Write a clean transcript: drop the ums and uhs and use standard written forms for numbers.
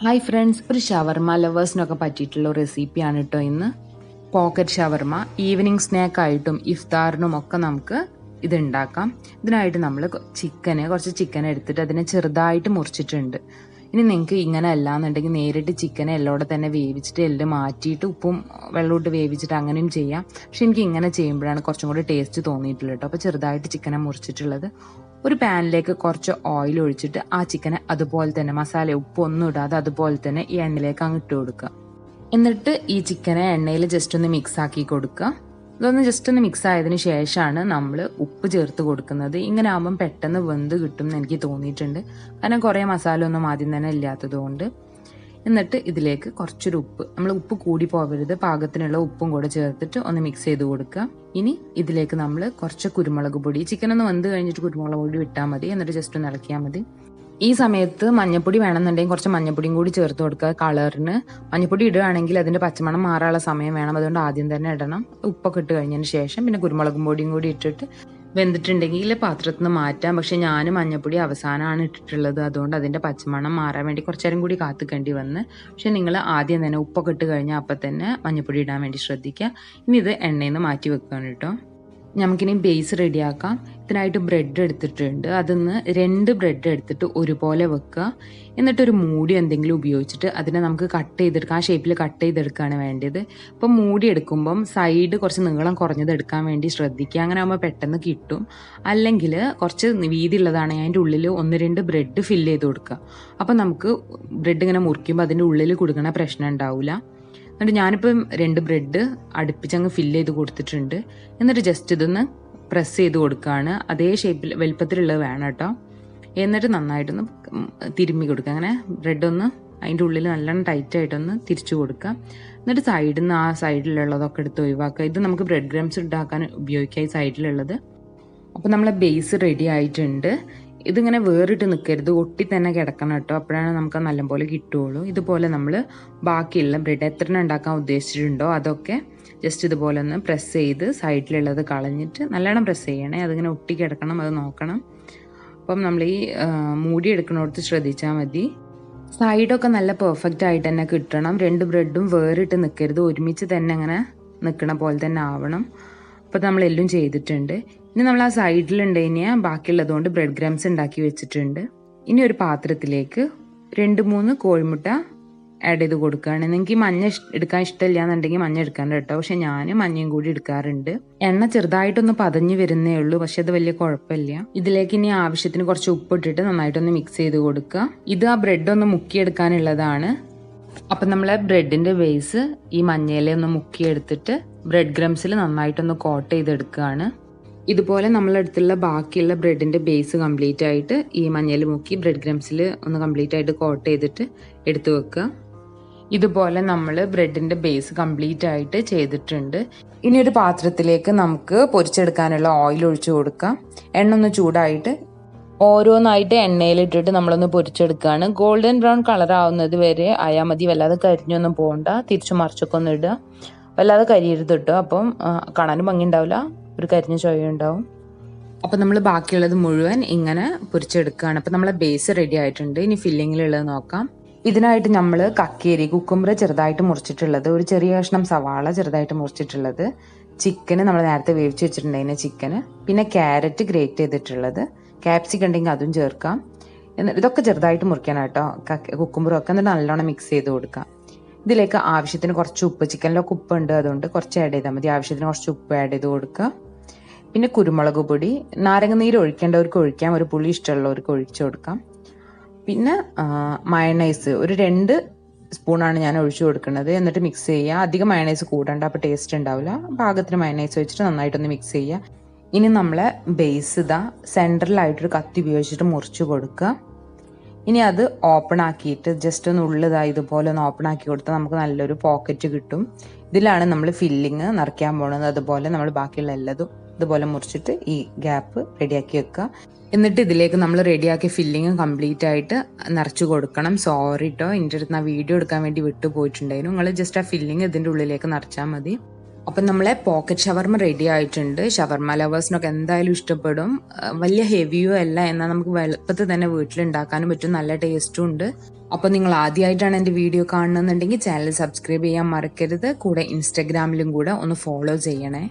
Hi friends, ഒരു ഷവർമ ലവേഴ്സിനൊക്കെ പറ്റിയിട്ടുള്ള റെസിപ്പിയാണ് കേട്ടോ ഇന്ന്. പോക്കറ്റ് ഷവർമ ഈവനിങ് സ്നാക്കായിട്ടും ഇഫ്താറിനും ഒക്കെ നമുക്ക് ഇത് ഉണ്ടാക്കാം. ഇതിനായിട്ട് നമ്മൾ കുറച്ച് ചിക്കൻ എടുത്തിട്ട് അതിനെ ചെറുതായിട്ട് മുറിച്ചിട്ടുണ്ട്. ഇനി നിങ്ങൾക്ക് ഇങ്ങനെ അല്ലാന്നുണ്ടെങ്കിൽ നേരിട്ട് ചിക്കനെ എല്ലോടെ തന്നെ വേവിച്ചിട്ട് എല്ലാം മാറ്റിയിട്ട് ഉപ്പും വെള്ളമിട്ട് വേവിച്ചിട്ട് അങ്ങനെയും ചെയ്യാം. പക്ഷെ എനിക്ക് ഇങ്ങനെ ചെയ്യുമ്പോഴാണ് കുറച്ചും കൂടി ടേസ്റ്റ് തോന്നിയിട്ടുള്ളത് കേട്ടോ. അപ്പോൾ ചെറുതായിട്ട് ചിക്കനെ മുറിച്ചിട്ടുള്ളത് ഒരു പാനിലേക്ക് കുറച്ച് ഓയിൽ ഒഴിച്ചിട്ട് ആ ചിക്കനെ അതുപോലെ തന്നെ മസാല ഉപ്പൊന്നും ഇടാതെ അതുപോലെ തന്നെ ഈ എണ്ണയിലേക്ക് അങ്ങ് ഇട്ട് കൊടുക്കുക. എന്നിട്ട് ഈ ചിക്കനെ എണ്ണയിൽ ജസ്റ്റ് ഒന്ന് മിക്സ് ആക്കി കൊടുക്കുക. ഇതൊന്ന് ജസ്റ്റ് ഒന്ന് മിക്സ് ആയതിനു ശേഷമാണ് നമ്മൾ ഉപ്പ് ചേർത്ത് കൊടുക്കുന്നത്. ഇങ്ങനെ ആകുമ്പം പെട്ടെന്ന് വെന്ത് കിട്ടും എന്ന് എനിക്ക് തോന്നിയിട്ടുണ്ട്, കാരണം കുറേ മസാല ഒന്നും ആദ്യം തന്നെ ഇല്ലാത്തത് കൊണ്ട്. എന്നിട്ട് ഇതിലേക്ക് കുറച്ചൊരു ഉപ്പ്, നമ്മൾ ഉപ്പ് കൂടി പോകരുത്, പാകത്തിനുള്ള ഉപ്പും കൂടെ ചേർത്തിട്ട് ഒന്ന് മിക്സ് ചെയ്ത് കൊടുക്കുക. ഇനി ഇതിലേക്ക് നമ്മൾ കുറച്ച് കുരുമുളക് പൊടി, ചിക്കൻ ഒന്ന് വെന്ത് കഴിഞ്ഞിട്ട് കുരുമുളക് പൊടി ഇട്ടാൽ മതി. എന്നിട്ട് ജസ്റ്റ് ഒന്ന് ഇളക്കിയാൽ മതി. ഈ സമയത്ത് മഞ്ഞപ്പൊടി വേണമെന്നുണ്ടെങ്കിൽ കുറച്ച് മഞ്ഞപ്പൊടിയും കൂടി ചേർത്ത് കൊടുക്കുക. കളറിന് മഞ്ഞപ്പൊടി ഇടുകയാണെങ്കിൽ അതിന്റെ പച്ചമണം മാറാനുള്ള സമയം വേണം, അതുകൊണ്ട് ആദ്യം തന്നെ ഇടണം. ഉപ്പൊക്കെ ഇട്ട് കഴിഞ്ഞതിന് ശേഷം പിന്നെ കുരുമുളകും പൊടിയും കൂടി ഇട്ടിട്ട് വെന്തിട്ടുണ്ടെങ്കിൽ പാത്രത്തിൽ നിന്ന് മാറ്റാം. പക്ഷെ ഞാൻ മഞ്ഞപ്പൊടി അവസാനമാണ് ഇട്ടിട്ടുള്ളത്, അതുകൊണ്ട് അതിന്റെ പച്ചമണം മാറാൻ വേണ്ടി കുറച്ചു നേരം കൂടി കാത്തുക്കേണ്ടി വന്ന്. പക്ഷെ നിങ്ങൾ ആദ്യം തന്നെ ഉപ്പൊക്കെ ഇട്ട് കഴിഞ്ഞാൽ അപ്പം തന്നെ മഞ്ഞപ്പൊടി ഇടാൻ വേണ്ടി ശ്രദ്ധിക്കുക. ഇനി ഇത് എണ്ണയിൽ നിന്ന് മാറ്റി വെക്കുകയാണ് കേട്ടോ. നമുക്കിനി ബേസ് റെഡിയാക്കാം. ഇതിനായിട്ട് ബ്രെഡ് എടുത്തിട്ടുണ്ട്. അതിന്ന് 2 ബ്രെഡ് എടുത്തിട്ട് ഒരുപോലെ വെക്കുക. എന്നിട്ടൊരു മൂടി എന്തെങ്കിലും ഉപയോഗിച്ചിട്ട് അതിനെ നമുക്ക് കട്ട് ചെയ്തെടുക്കാം. ആ ഷേപ്പിൽ കട്ട് ചെയ്തെടുക്കുകയാണ് വേണ്ടത്. ഇപ്പം മൂടി എടുക്കുമ്പം സൈഡ് കുറച്ച് നീളം കുറഞ്ഞത് എടുക്കാൻ വേണ്ടി ശ്രദ്ധിക്കുക. അങ്ങനെ ആകുമ്പോൾ പെട്ടെന്ന് കിട്ടും. അല്ലെങ്കിൽ കുറച്ച് വീതി ഉള്ളതാണെങ്കിൽ അതിൻ്റെ ഉള്ളിൽ 1-2 ബ്രെഡ് ഫില്ല് ചെയ്ത് കൊടുക്കുക. അപ്പം നമുക്ക് ബ്രെഡ് ഇങ്ങനെ മുറിക്കുമ്പോൾ അതിൻ്റെ ഉള്ളിൽ കൊടുക്കണ പ്രശ്നം ഉണ്ടാവില്ല. എന്നിട്ട് ഞാനിപ്പം 2 ബ്രെഡ് അടുപ്പിച്ചങ്ങ് ഫില്ല് ചെയ്ത് കൊടുത്തിട്ടുണ്ട്. എന്നിട്ട് ജസ്റ്റ് ഇതൊന്ന് പ്രസ് ചെയ്ത് കൊടുക്കുകയാണ്. അതേ ഷേപ്പിൽ വലുപ്പത്തിലുള്ളത് വേണം കേട്ടോ. എന്നിട്ട് നന്നായിട്ടൊന്ന് തിരുമ്മി കൊടുക്കുക. അങ്ങനെ ബ്രെഡ് ഒന്ന് അതിൻ്റെ ഉള്ളിൽ നല്ലോണം ടൈറ്റായിട്ടൊന്ന് തിരിച്ചു കൊടുക്കുക. എന്നിട്ട് സൈഡിൽ നിന്ന് ആ സൈഡിലുള്ളതൊക്കെ എടുത്ത് ഒഴിവാക്കുക. ഇത് നമുക്ക് ബ്രെഡ് ക്രംസ് ഉണ്ടാക്കാൻ ഉപയോഗിക്കാം, ഈ സൈഡിലുള്ളത്. അപ്പോൾ നമ്മളെ ബേസ് റെഡി ആയിട്ടുണ്ട്. ഇതിങ്ങനെ വേറിട്ട് നിൽക്കരുത്, ഒട്ടി തന്നെ കിടക്കണം കേട്ടോ. അപ്പോഴാണ് നമുക്ക് നല്ലപോലെ കിട്ടുകയുള്ളൂ. ഇതുപോലെ നമ്മൾ ബാക്കിയുള്ള ബ്രെഡ് എത്ര ഉണ്ടാക്കാൻ ഉദ്ദേശിച്ചിട്ടുണ്ടോ അതൊക്കെ ജസ്റ്റ് ഇതുപോലെ ഒന്ന് പ്രസ് ചെയ്ത് സൈഡിലുള്ളത് കളഞ്ഞിട്ട് നല്ലോണം പ്രസ് ചെയ്യണേ. അതിങ്ങനെ ഒട്ടി കിടക്കണം, അത് നോക്കണം. അപ്പം നമ്മൾ ഈ മൂടി എടുക്കണോടത്ത് ശ്രദ്ധിച്ചാൽ മതി. സൈഡൊക്കെ നല്ല പെർഫെക്റ്റ് ആയിട്ട് തന്നെ കിട്ടണം. 2 ബ്രെഡും വേറിട്ട് നിൽക്കരുത്, ഒരുമിച്ച് തന്നെ അങ്ങനെ നിൽക്കണ പോലെ തന്നെ ആവണം. അപ്പോൾ നമ്മളെല്ലാം ചെയ്തിട്ടുണ്ട്. ഇനി നമ്മൾ ആ സൈഡിലുണ്ടതിനെ ബാക്കിയുള്ളതുകൊണ്ട് ബ്രെഡ് ക്രംസ് ഉണ്ടാക്കി വെച്ചിട്ടുണ്ട്. ഇനി ഒരു പാത്രത്തിലേക്ക് 2-3 കോഴിമുട്ട ആഡ് ചെയ്ത് കൊടുക്കുകയാണ്. നിങ്ങൾക്ക് മഞ്ഞ എടുക്കാൻ ഇഷ്ടമില്ല എന്നുണ്ടെങ്കിൽ മഞ്ഞ എടുക്കാണ്ട് കേട്ടോ. പക്ഷെ ഞാൻ മഞ്ഞയും കൂടി എടുക്കാറുണ്ട്. എണ്ണ ചെറുതായിട്ടൊന്ന് പതഞ്ഞു വരുന്നേ ഉള്ളൂ, പക്ഷെ അത് വലിയ കുഴപ്പമില്ല. ഇതിലേക്ക് ഇനി ആവശ്യത്തിന് കുറച്ച് ഉപ്പ് ഇട്ടിട്ട് നന്നായിട്ടൊന്ന് മിക്സ് ചെയ്ത് കൊടുക്കുക. ഇത് ആ ബ്രെഡ് ഒന്ന് മുക്കിയെടുക്കാനുള്ളതാണ്. അപ്പം നമ്മളെ ബ്രെഡിന്റെ ബേസ് ഈ മഞ്ഞയില ഒന്ന് മുക്കിയെടുത്തിട്ട് ബ്രെഡ് ക്രംസിൽ നന്നായിട്ടൊന്ന് കോട്ട് ചെയ്തെടുക്കുകയാണ്. ഇതുപോലെ നമ്മളടുത്തുള്ള ബാക്കിയുള്ള ബ്രെഡിന്റെ ബേസ് കംപ്ലീറ്റ് ആയിട്ട് ഈ മഞ്ഞയിൽ മുക്കി ബ്രെഡ് ക്രംസിൽ ഒന്ന് കംപ്ലീറ്റ് ആയിട്ട് കോട്ട് ചെയ്തിട്ട് എടുത്തു വെക്കുക. ഇതുപോലെ നമ്മൾ ബ്രെഡിന്റെ ബേസ് കംപ്ലീറ്റ് ആയിട്ട് ചെയ്തിട്ടുണ്ട്. ഇനി ഒരു പാത്രത്തിലേക്ക് നമുക്ക് പൊരിച്ചെടുക്കാനുള്ള ഓയിൽ ഒഴിച്ചു കൊടുക്കാം. എണ്ണ ഒന്ന് ചൂടായിട്ട് ഓരോന്നായിട്ട് എണ്ണയിലിട്ടിട്ട് നമ്മളൊന്ന് പൊരിച്ചെടുക്കുകയാണ്. ഗോൾഡൻ ബ്രൗൺ കളർ ആവുന്നത് വരെ ആയാൽ മതി. വല്ലാതെ കരിഞ്ഞൊന്നും പോകണ്ട. തിരിച്ചു മറിച്ചൊക്കെ ഒന്ന് ഇടുക. വല്ലാതെ കരിയരുത് കേട്ടോ, അപ്പം കാണാനും ഭംഗി ഉണ്ടാവില്ല, ഒരു കരിഞ്ഞ ചൊയ ഉണ്ടാവും. അപ്പം നമ്മൾ ബാക്കിയുള്ളത് മുഴുവൻ ഇങ്ങനെ പൊരിച്ചെടുക്കുകയാണ്. അപ്പം നമ്മളെ ബേസ് റെഡി ആയിട്ടുണ്ട്. ഇനി ഫില്ലിങ്ങിലുള്ളത് നോക്കാം. ഇതിനായിട്ട് നമ്മൾ കക്കേരി, കുക്കുംബർ ചെറുതായിട്ട് മുറിച്ചിട്ടുള്ളത്, ഒരു ചെറിയ കഷ്ണം സവാള ചെറുതായിട്ട് മുറിച്ചിട്ടുള്ളത്, ചിക്കന് നമ്മൾ നേരത്തെ വേവിച്ച് വെച്ചിട്ടുണ്ടായിരുന്ന ചിക്കന്, പിന്നെ ക്യാരറ്റ് ഗ്രേറ്റ് ചെയ്തിട്ടുള്ളത്, ക്യാപ്സിക്കം ഉണ്ടെങ്കിൽ അതും ചേർക്കാം. എന്നിട്ട് ഇതൊക്കെ ചെറുതായിട്ട് മുറിക്കണം കേട്ടോ, കുക്കുംബറും ഒക്കെ. എന്നിട്ട് നല്ലോണം മിക്സ് ചെയ്ത് കൊടുക്കാം. ഇതിലേക്ക് ആവശ്യത്തിന് കുറച്ച് ഉപ്പ്, ചിക്കനിലൊക്കെ ഉപ്പ് ഉണ്ട്, അതുകൊണ്ട് കുറച്ച് ആഡ് ചെയ്താൽ മതി. ആവശ്യത്തിന് കുറച്ച് ഉപ്പ് ആഡ് ചെയ്ത് കൊടുക്കുക. പിന്നെ കുരുമുളക് പൊടി, നാരങ്ങ നീര് ഒഴിക്കേണ്ടവർക്ക് ഒഴിക്കാം, ഒരു പുളി ഇഷ്ടമുള്ളവർക്ക് ഒഴിച്ചു കൊടുക്കാം. പിന്നെ മയണൈസ് ഒരു 2 സ്പൂണാണ് ഞാൻ ഒഴിച്ചു കൊടുക്കുന്നത്. എന്നിട്ട് മിക്സ് ചെയ്യുക. അധികം മയണൈസ് കൂടണ്ട, അപ്പോൾ ടേസ്റ്റ് ഉണ്ടാവില്ല. പാകത്തിന് മയണൈസ് വെച്ചിട്ട് നന്നായിട്ടൊന്ന് മിക്സ് ചെയ്യുക. ഇനി നമ്മളെ ബേസ് ഇതാ സെൻട്രലായിട്ടൊരു കത്തി ഉപയോഗിച്ചിട്ട് മുറിച്ച് കൊടുക്കുക. ഇനി അത് ഓപ്പൺ ആക്കിയിട്ട് ജസ്റ്റ് ഒന്ന് ഉള്ളതായി ഇതുപോലെ ഒന്ന് ഓപ്പൺ ആക്കി കൊടുത്താൽ നമുക്ക് നല്ലൊരു പോക്കറ്റ് കിട്ടും. ഇതിലാണ് നമ്മൾ ഫില്ലിങ് നിറയ്ക്കാൻ പോകുന്നത്. അതുപോലെ നമ്മൾ ബാക്കിയുള്ള എല്ലാതും ഇതുപോലെ മുറിച്ചിട്ട് ഈ ഗ്യാപ്പ് റെഡിയാക്കി വെക്കുക. എന്നിട്ട് ഇതിലേക്ക് നമ്മൾ റെഡിയാക്കിയ ഫില്ലിങ് കംപ്ലീറ്റ് ആയിട്ട് നിറച്ചു കൊടുക്കണം. സോറി കേട്ടോ, എൻ്റെ അടുത്ത് ആ വീഡിയോ എടുക്കാൻ വേണ്ടി വിട്ടു പോയിട്ടുണ്ടായിരുന്നു. നിങ്ങൾ ജസ്റ്റ് ആ ഫില്ലിങ് ഇതിൻ്റെ ഉള്ളിലേക്ക് നിറച്ചാൽ മതി. അപ്പം നമ്മളെ പോക്കറ്റ് ഷവർമ റെഡി ആയിട്ടുണ്ട്. ഷവർമ ലവേഴ്സിനൊക്കെ എന്തായാലും ഇഷ്ടപ്പെടും. വലിയ ഹെവിയോ അല്ല, എന്നാൽ നമുക്ക് എളുപ്പത്തിൽ തന്നെ വീട്ടിലുണ്ടാക്കാനും പറ്റും. നല്ല ടേസ്റ്റും ഉണ്ട്. അപ്പോൾ നിങ്ങൾ ആദ്യമായിട്ടാണ് എൻ്റെ വീഡിയോ കാണുന്നുണ്ടെങ്കിൽ ചാനൽ സബ്സ്ക്രൈബ് ചെയ്യാൻ മറക്കരുത്. കൂടെ ഇൻസ്റ്റഗ്രാമിലും കൂടെ ഒന്ന് ഫോളോ ചെയ്യണേ.